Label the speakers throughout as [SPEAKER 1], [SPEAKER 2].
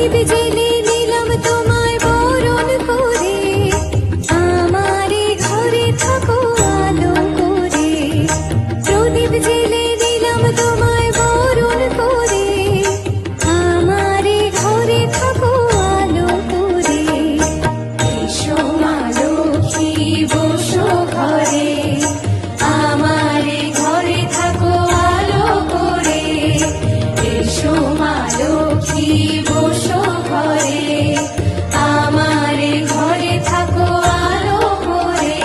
[SPEAKER 1] প্রদীপ জেলে নিলাম তোমায় বরণ করে, আমারে ঘরে থাকো আলো করে। প্রদীপ জেলে নিলাম তোমায় বরণ করে, আমারে ঘরে থাকো আলো করে। এসো মা লক্ষ্মী বসো ঘরে, আমারে ঘরে থাকো আলো করে। এসো মা লক্ষ্মী বসো ঘরে, আমারে ঘরে থাকো আলো করে।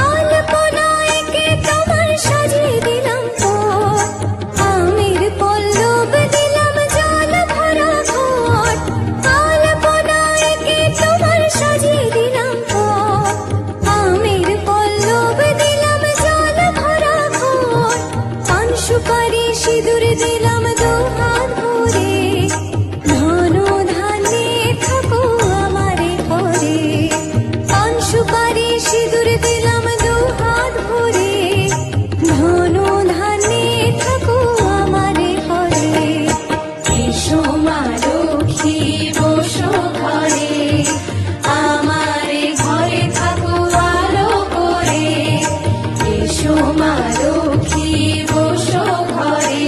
[SPEAKER 1] আলপনায় কে তোমার সাজিয়ে দিলাম পথ, আমের পল্লব দিলাম জল ভরা ঘট। আলপনায় কে তোমার সাজিয়ে দিলাম পথ, আমের পল্লব দিলাম জল ভরা ঘট। পান সুপারি সিঁদুর দিলাম দুহাত ভরে, ধন ধান্যে থাকো আমারে ঘরে। পান সুপারি সিঁদুর দিলাম দুহাত ভরে, ধন ধান্যে থাকো আমারে ঘরে। এসো মা লক্ষ্মী বসো ঘরে, আমারে ঘরে থাকো আলো করে। এসো মা লক্ষ্মী বসো ঘরে,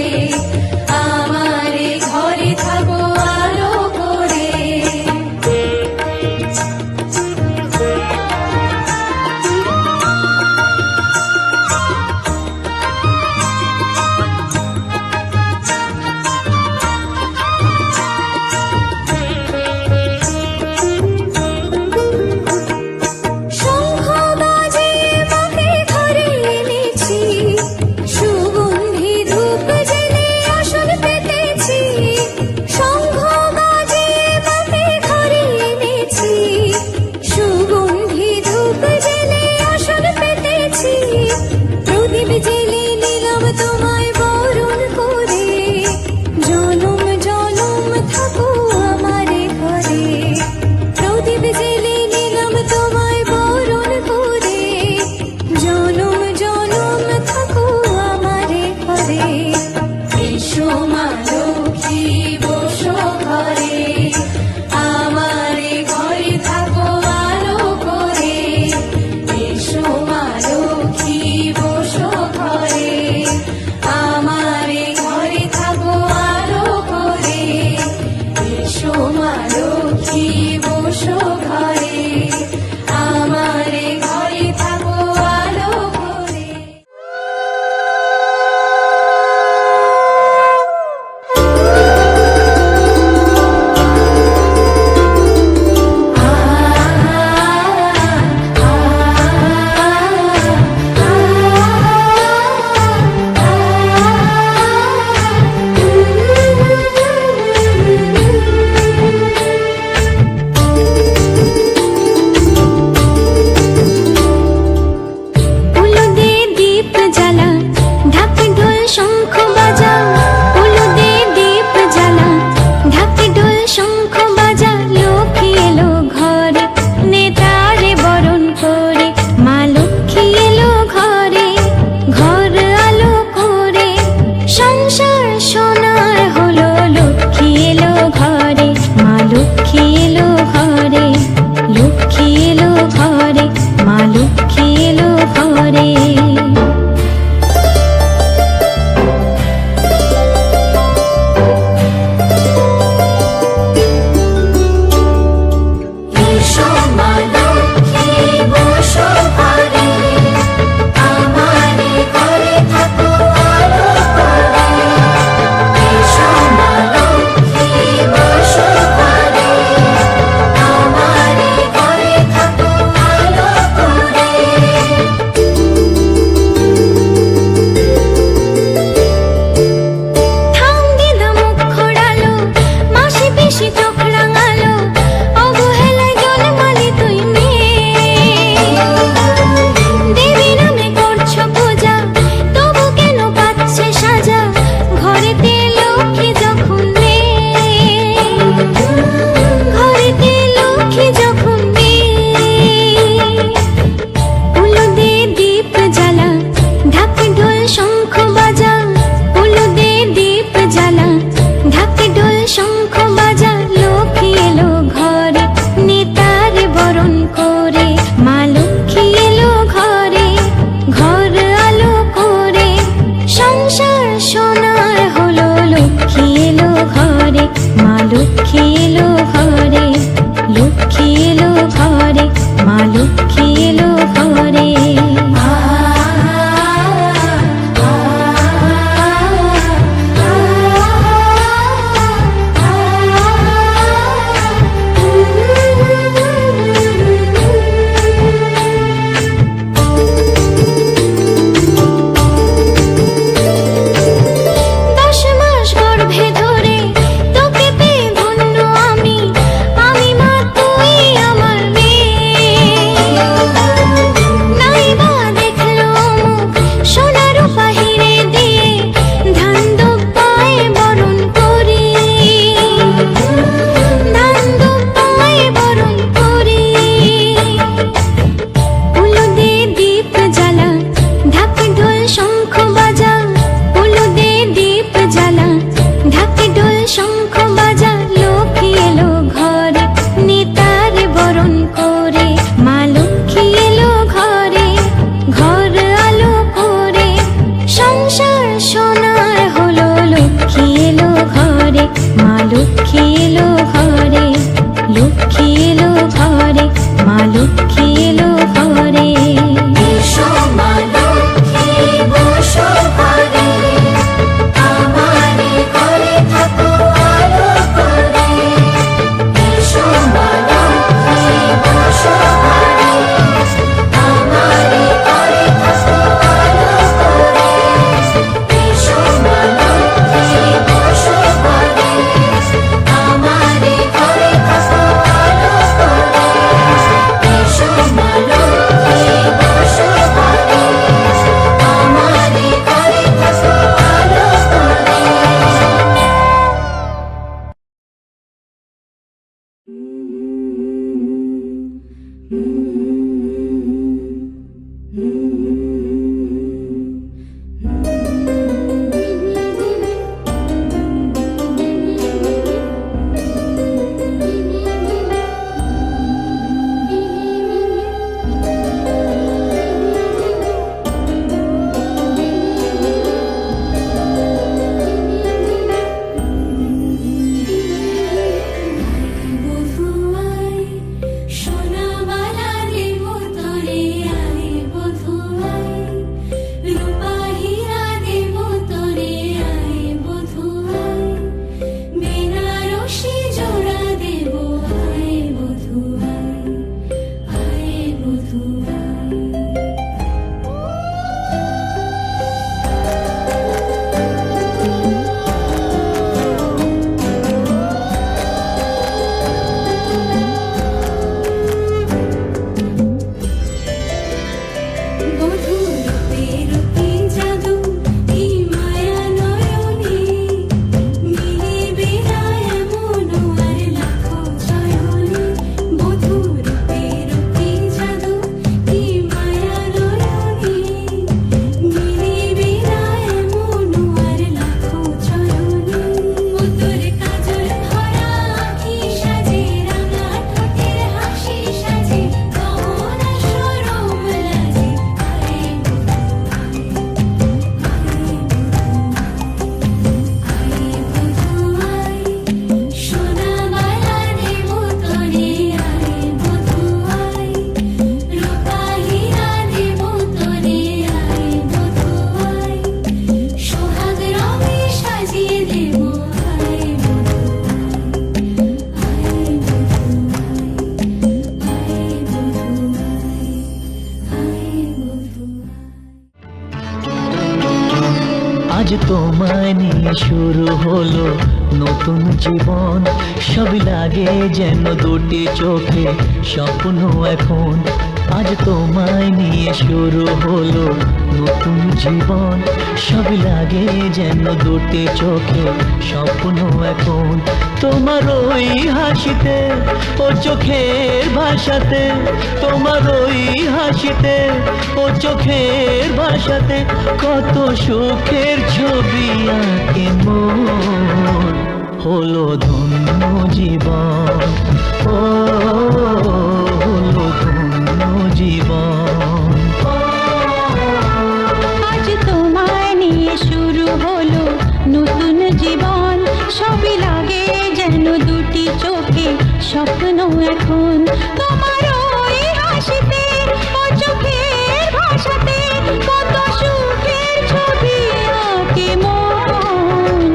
[SPEAKER 1] লক্ষ্মী এলো ঘরে, লক্ষ্মী এলো ঘরে, মা লক্ষ্মী এলো ঘরে।
[SPEAKER 2] আজ তোমায় নিয়ে শুরু হলো নতুন জীবন, সব লাগে যেন দুটি চোখে স্বপ্ন এখন। আজ তোমায় নিয়ে শুরু হলো নতুন জীবন, সব লাগে যেন দুটি চোখে স্বপ্ন এখন। তোমার ওই হাসিতে ও চোখের ভাষাতে, তোমার ওই হাসিতে ও চোখের ভাষাতে কত সুখের ছবি আঁকে মন। হলো ধন্য জীবন, ও হলো ধন্য জীবন।
[SPEAKER 1] আজ তোমায় নিয়ে শুরু হলো নতুন জীবন, সবই লাগে যেন স্বপ্ন এখন তোমার ওই হাসিতে ও চোখের ভাষাতে কত সুখের ছবি আঁকে মন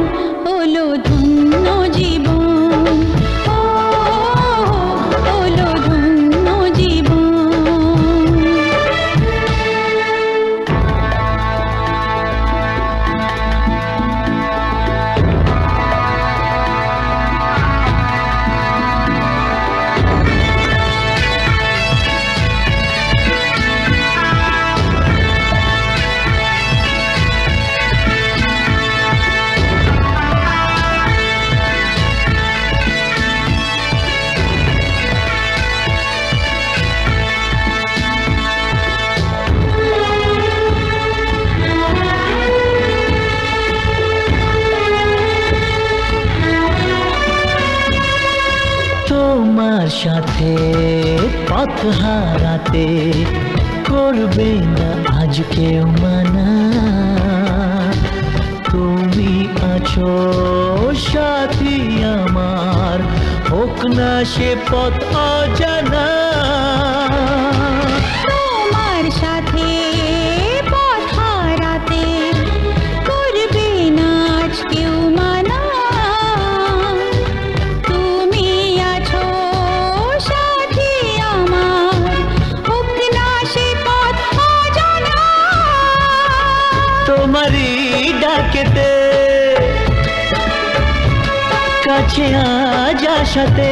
[SPEAKER 1] হলো ধন্য জীবন ও হলো ধন্য জীবন
[SPEAKER 2] তোমার সাথে পথ হারাতে করবে না আজ কেউ মানা তুমি আছো সাথী আমার হোক না সে পথ অজানা
[SPEAKER 1] তোমার সাথে পথ হারাতে করবে না আজ কেউ মানা তুমি আছো সাথী আমার হোক না সে পথ অজানা
[SPEAKER 2] তোমারই ডাকেতে কাছে আজ আসাতে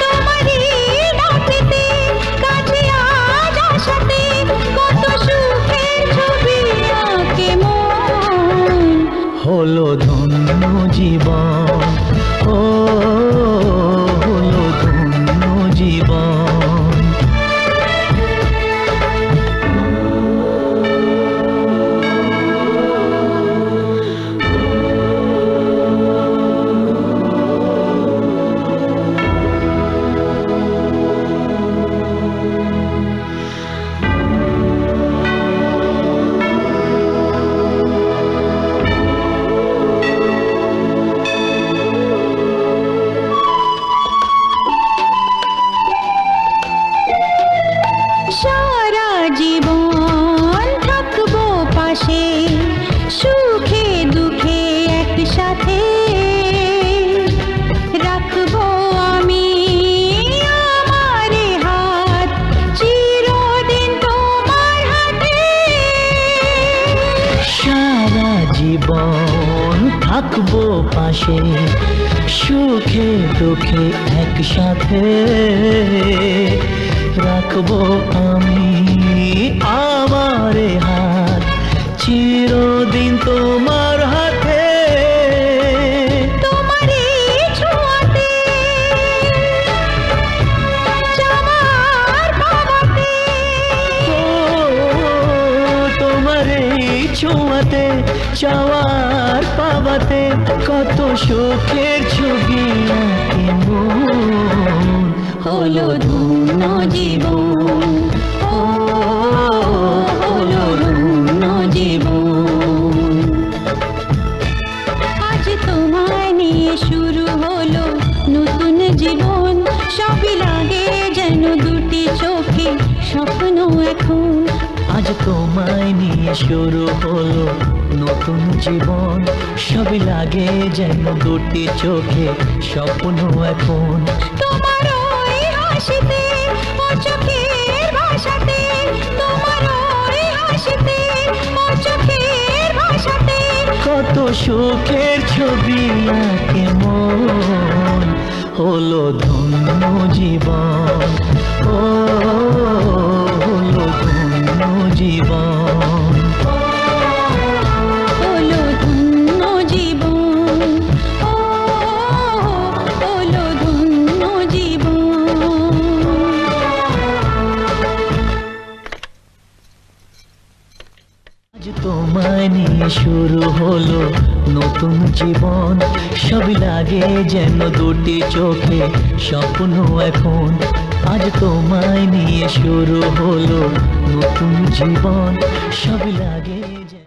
[SPEAKER 1] তোমারই ডাকেতে কাছে আজ আসাতে কত সুখের ছবি আঁকে মন
[SPEAKER 2] হলো ধন্য জীবন ও হলো ধন্য জীবন
[SPEAKER 1] সারা জীবন থাকবো পাশে সুখে দুঃখে একসাথে রাখবো আমি আমার হাত চিরদিন তোমার হাতে
[SPEAKER 2] সারা জীবন থাকবো পাশে সুখে দুঃখে একসাথে রাখবো আমি আমার হাত চিরদিন তোমার হাতে
[SPEAKER 1] তোমারই ছোঁয়াতে চাওয়ার পাওয়াতে
[SPEAKER 2] তোমার এই ছোঁয়াতে চাওয়ার পাওয়াতে কত সুখের ছবি আঁকে মন
[SPEAKER 1] হলো ধন্য জীবন ও হলো ধন্য জীবন আজ তোমায় নিয়ে শুরু হলো নতুন জীবন সবই লাগে যেন দুটি চোখে স্বপ্ন এখন
[SPEAKER 2] আজ তোমায় নিয়ে শুরু হলো নতুন জীবন সবই লাগে যেন দুটি চোখে স্বপ্ন এখন
[SPEAKER 1] তোমার ওই হাসিতে ও চোখের ভাষাতে তোমার ওই হাসিতে ও চোখের ভাষাতে
[SPEAKER 2] কত সুখের ছবি আঁকে মন হলো ধন্য জীবন ও হলো ধন্য জীবন
[SPEAKER 1] হলো ধন্য জীবন ও হলো ধন্য জীবন
[SPEAKER 2] আজ তোমায় নিয়ে শুরু হলো নতুন জীবন সবই লাগে যেন দুটি চোখে স্বপ্ন এখন আজ তোমায় নিয়ে শুরু হলো নতুন জীবন সবই লাগে যেন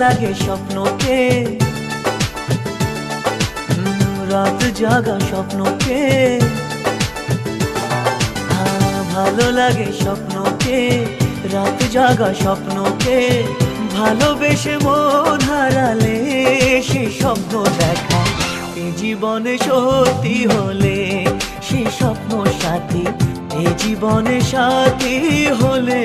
[SPEAKER 2] লাগে স্বপ্নকে, রাত জাগা স্বপ্নকে, ভালো লাগে স্বপ্নকে, রাত জাগা স্বপ্নকে, ভালোবেসে মন হারালে সে স্বপ্ন দেখা এ জীবনে সত্যি হলে, সে স্বপ্ন সাথী এ জীবনে সাথী হলে।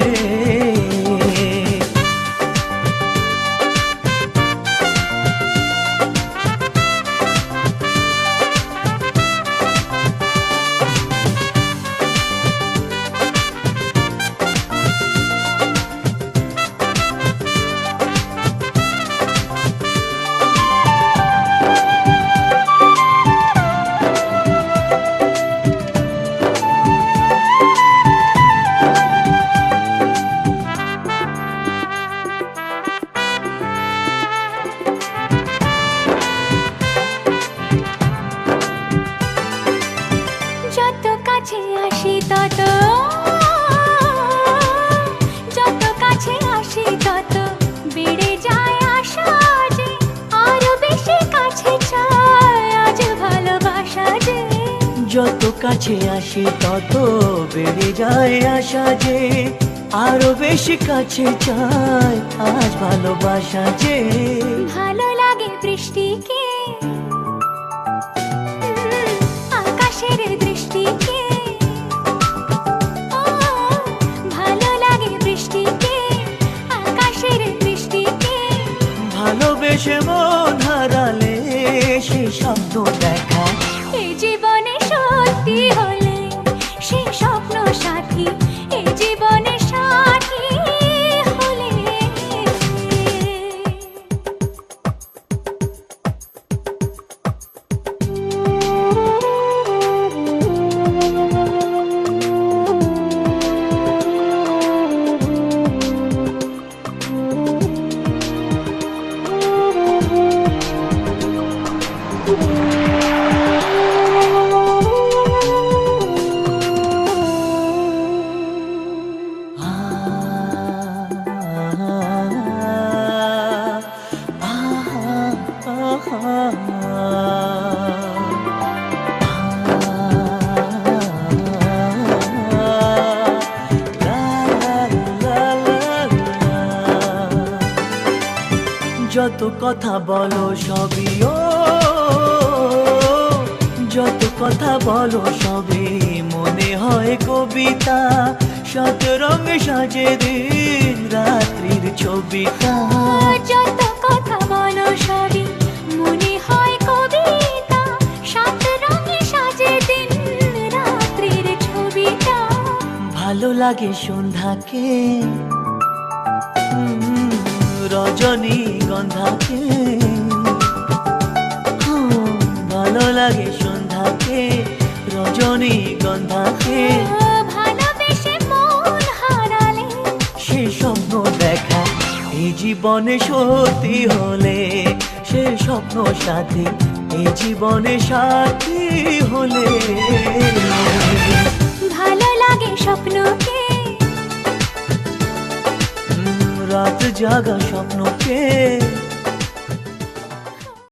[SPEAKER 1] যত কাছে আসি তত, যত কাছে আসি তত বেড়ে যায় আশা যে আরো বেশি কাছে চাই আজ ভালোবাসা যে।
[SPEAKER 2] যত কাছে আসি তত বেড়ে যায় আশা যে আরো বেশি কাছে চাই আজ ভালোবাসা যে।
[SPEAKER 1] ভালো লাগে বৃষ্টিকে, আকাশের দৃষ্টিকে, ভালো লাগে বৃষ্টিকে, আকাশের দৃষ্টিকে,
[SPEAKER 2] ভালোবেসে মন হারালে সে স্বপ্ন দেখা
[SPEAKER 1] এই জীবনে সত্যি হলে সে স্বপ্ন সাথী এই জীবনে সাথী হলে।
[SPEAKER 2] যত কথা বলো সবই ও, যত কথা বলো সবই মনে হয় কবিতা, শত রঙে সাজে দিন রাত্রির ছবিটা।
[SPEAKER 1] যত কথা বলো সবই মনে হয় কবিতা, সাত রঙে সাজে দিন রাত্রির ছবিটা।
[SPEAKER 2] ভালো লাগে সন্ধ্যাকে, রজনী গন্ধাকে, ভালো লাগে সন্ধ্যাকে, রজনী গন্ধাকে,
[SPEAKER 1] ভালোবেসে মন হারালে
[SPEAKER 2] সে স্বপ্ন দেখা এই জীবনে সত্যি হলে, সে স্বপ্ন সাথী এই জীবনে সাথী হলে।
[SPEAKER 1] ভালো লাগে স্বপ্নকে,
[SPEAKER 2] রাত জাগা স্বপ্নকে,